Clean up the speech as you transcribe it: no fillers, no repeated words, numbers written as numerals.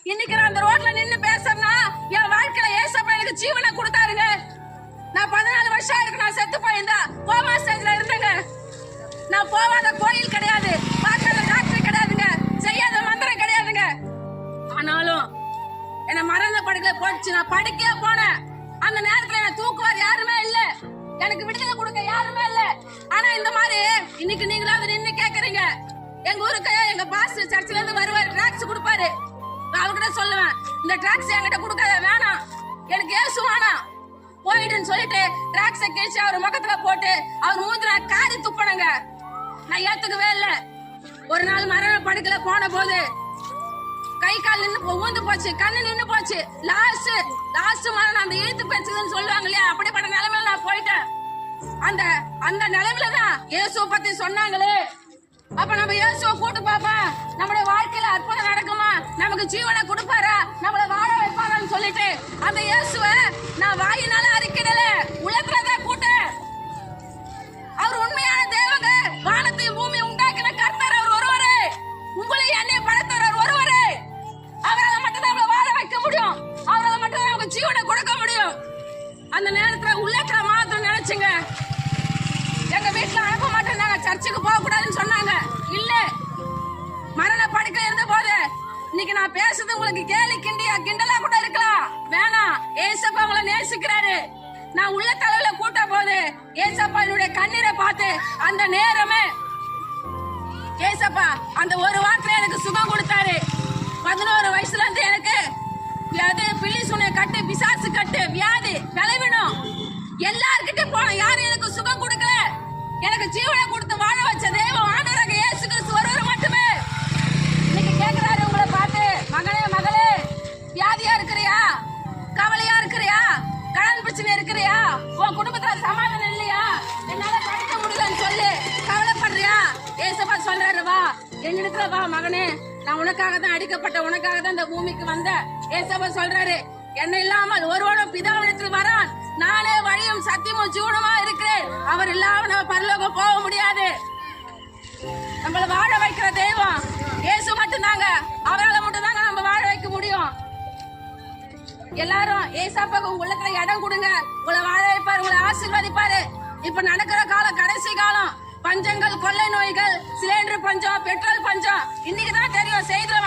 இன்னைக்கு நான் அந்த ரோட்ல நின்னு பேசுறேன்னா என் வாழ்க்கையில ஏசப்பா எனக்கு ஜீவனை கொடுத்தாருங்க. நான் 14 வருஷம் இருக்கு நான் செத்து போயிருந்தா கோமா ஸ்டேஜ்ல இருந்தேங்க. நான் போவாத கோயில் கிடையாது, பார்க்காத டாக்டர் கிடையாதுங்க, செய்யாத மந்திரம் கிடையாதுங்க. ஆனாலும் என்ன மரண படுக்கையில போச்சு. நான் படுக்கையா போனேன். அந்த நேரத்துல என்ன தூக்குவார் யாருமே இல்ல, எனக்கு விடுதலை கொடுக்க யாருமே இல்ல. ஆனா இந்த மாதிரி இன்னைக்கு நீங்களாவது நின்னு கேக்குறீங்க. எங்க ஊருக்கு எங்க பாஸ்டர் சர்ச்சில இருந்து வருவாரு, டிராக்ஸ் கொடுப்பாரு. அவர்கிட்ட சொல்லுவேன், இந்த டிராக்ஸ் என்கிட்ட கொடுக்காத, வேணாம், எனக்கு ஏசு வேணாம், போயிடுன்னு சொல்லிட்டு டிராக்ஸ கிழிச்சு அவர் முகத்துல போட்டு அவர் மூஞ்சில காரி துப்பணுங்க. நான் ஏத்துக்கவே இல்ல. ஒரு நாள் மரண படுக்கையில போன போது கை கால் நின்னு ஊந்து போச்சு, கண்ணு நின்னு போச்சு. லாஸ்ட் மரணம் அந்த இழுத்து பேசுதுன்னு சொல்லுவாங்க இல்லையா, அப்படிப்பட்ட நிலைமையில நான் போயிட்டேன். அந்த நிலைமையிலதான் இயேசுவை பத்தி சொன்னாங்களே. அப்ப நம்ம இயேசுவை கூட்டு பாப்பா, நம்முடைய வாழ்க்கையில அற்புதம் நடக்குமா, நமக்கு ஜீவனை கொடுப்பாரா, நம்மள வாழ வைப்பாரான்னு சொல்லிட்டு அந்த இயேசுவை நான் வாயினால அறிக்கையிடல, உள்ளத்துலதான் கூட்டேன். அவர் உண்மையான தேவங்க. வானத்தையும் பூமி உண்டாக்கின கர்த்தர் அவர் ஒருவரே. உங்களை என்னைய படைத்தவர் ஒருவரே. அவரால் மட்டும் நம்மள வாழ வைக்க முடியும், அவரால் மட்டும் நமக்கு ஜீவனை கொடுக்க முடியும். அந்த நேரத்துல உள்ளத்துல மாத்திரம் நினைச்சுங்க. எங்க வீட்டுல அனுப்ப மாட்டேன், சர்ச்சுக்கு போக கூடாதுன்னு சொன்னாங்க. இல்ல, மரண படுக்கை இருந்த போது இன்னைக்கு நான் பேசுறது உங்களுக்கு கேலி கிண்டலா கூட இருக்கலாம், வேணாம். ஏசப்பா உங்களை நேசிக்கிறாரு. நான் உள்ள தலையில கூட்ட போது ஏசப்பா என்னுடைய கண்ணீரை பார்த்து அந்த நேரமே ஏசப்பா அந்த ஒரு வாரத்துல எனக்கு சுகம் கொடுத்தாரு. 11 வயசுல இருந்து எனக்கு பில்லி சுனை கட்டு, பிசாசு கட்டு, வியாதி, விளைவிடும் எல்லார்கிட்ட போன, யாரும் எனக்கு சுகம் கொடுக்கல. எனக்கு ஜீவனை கொடுத்து வாழ வச்ச தேவன் ஆண்டவராக இயேசு கிறிஸ்து ஒருவர் மட்டுமே. இன்னைக்கு கேக்குறாரு உங்களை பார்த்து, மகனே மகளே, வியாதியா இருக்கிறியா, கவலையா இருக்கிறியா, கடன் பிரச்சனை இருக்கிறியா, உன் குடும்பத்துல சமாதானம் இல்லையா, என்னால படிக்க முடியலன்னு சொல்லி கவலைப்படுறியா, ஏசப்பா சொல்றாரு, வா என்னிடத்துல வா மகனே, நான் உனக்காக தான் அடிக்கப்பட்ட, உனக்காக தான் இந்த பூமிக்கு வந்த. ஏசப்பா சொல்றாரு, என்ன இல்லாமல் ஒருவனும் பிதாவிடத்தில் வரான், நானே வழியும் சத்தியமும் ஜீவனுமா இருக்கிறேன், அவர் இல்லாம நம்ம பரலோகம் போக முடியாது. நம்மள வாழ வைக்கிற தெய்வம் இயேசு மட்டும்தாங்க, அவரால் மட்டும்தாங்க நம்ம வாழ வைக்க முடியும். எல்லாரும் ஏசாப்பாக்கு உங்க உள்ளத்துல இடம் கொடுங்க, உங்களை வாழ வைப்பாரு, உங்களை ஆசீர்வதிப்பாரு. இப்ப நடக்கிற காலம் கடைசி காலம். பஞ்சங்கள், கொள்ளை நோய்கள், சிலிண்டர் பஞ்சம், பெட்ரோல் பஞ்சம், இன்னைக்குதான் தெரியும், செய்தியில